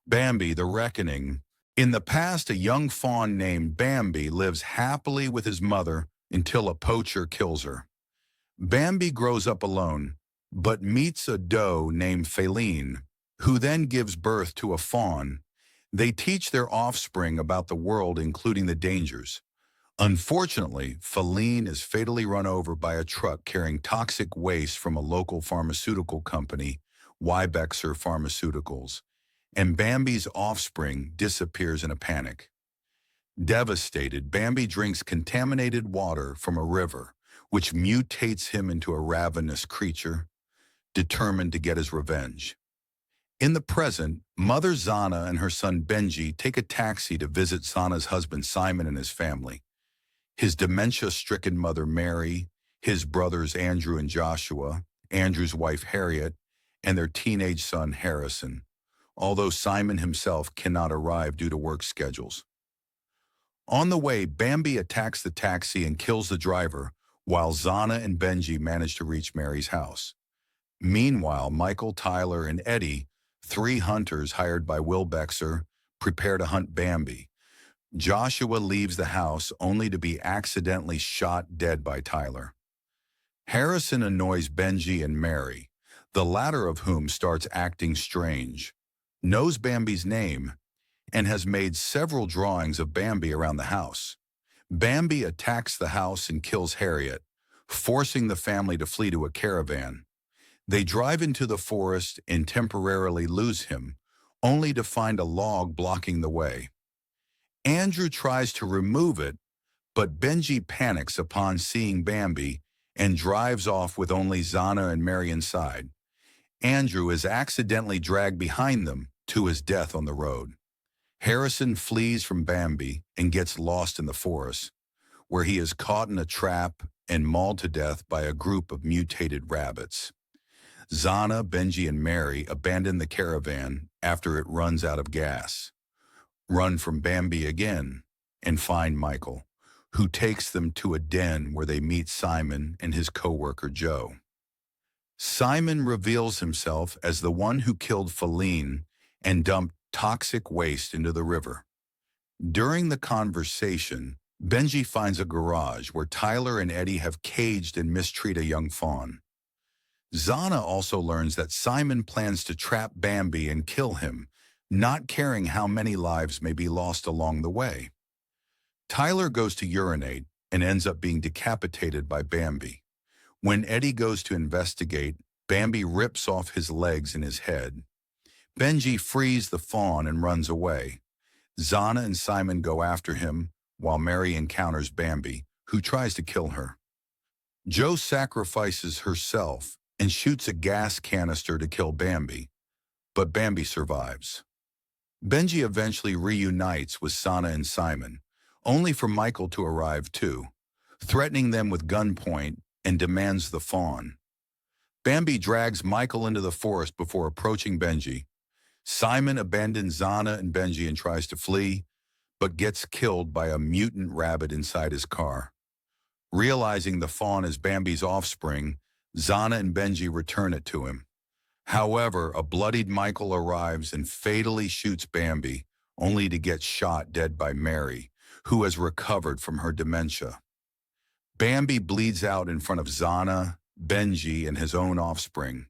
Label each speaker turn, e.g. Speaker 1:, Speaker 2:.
Speaker 1: Bambi, the Reckoning. In the past, a young fawn named Bambi lives happily with his mother until a poacher kills her. Bambi grows up alone, but meets a doe named Faline, who then gives birth to a fawn. They teach their offspring about the world, including the dangers. Unfortunately, Faline is fatally run over by a truck carrying toxic waste from a local pharmaceutical company, Wybexer Pharmaceuticals, and Bambi's offspring disappears in a panic. Devastated, Bambi drinks contaminated water from a river, which mutates him into a ravenous creature, determined to get his revenge. In the present, Mother Zana and her son Benji take a taxi to visit Zana's husband Simon and his family. His dementia-stricken mother Mary, his brothers Andrew and Joshua, Andrew's wife Harriet, and their teenage son Harrison, although Simon himself cannot arrive due to work schedules. On the way, Bambi attacks the taxi and kills the driver, while Zana and Benji manage to reach Mary's house. Meanwhile, Michael, Tyler, and Eddie, three hunters hired by Will Bexer, prepare to hunt Bambi. Joshua leaves the house only to be accidentally shot dead by Tyler. Harrison annoys Benji and Mary, the latter of whom starts acting strange, knows Bambi's name, and has made several drawings of Bambi around the house. Bambi attacks the house and kills Harriet, forcing the family to flee to a caravan. They drive into the forest and temporarily lose him, only to find a log blocking the way. Andrew tries to remove it, but Benji panics upon seeing Bambi and drives off with only Zana and Mary inside. Andrew is accidentally dragged behind them to his death on the road. Harrison flees from Bambi and gets lost in the forest, where he is caught in a trap and mauled to death by a group of mutated rabbits. Zana, Benji, and Mary abandon the caravan after it runs out of gas, run from Bambi again, and find Michael, who takes them to a den where they meet Simon and his co-worker Joe. Simon reveals himself as the one who killed Faline and dumped toxic waste into the river. During the conversation, Benji finds a garage where Tyler and Eddie have caged and mistreat a young fawn. Zana also learns that Simon plans to trap Bambi and kill him, not caring how many lives may be lost along the way. Tyler goes to urinate and ends up being decapitated by Bambi. When Eddie goes to investigate, Bambi rips off his legs and his head. Benji frees the fawn and runs away. Zana and Simon go after him, while Mary encounters Bambi, who tries to kill her. Jo sacrifices herself and shoots a gas canister to kill Bambi, but Bambi survives. Benji eventually reunites with Zana and Simon, only for Michael to arrive too, threatening them with gunpoint and demands the fawn. Bambi drags Michael into the forest before approaching Benji. Simon abandons Zana and Benji and tries to flee, but gets killed by a mutant rabbit inside his car. Realizing the fawn is Bambi's offspring, Zana and Benji return it to him. However, a bloodied Michael arrives and fatally shoots Bambi, only to get shot dead by Mary, who has recovered from her dementia. Bambi bleeds out in front of Zana, Benji, and his own offspring.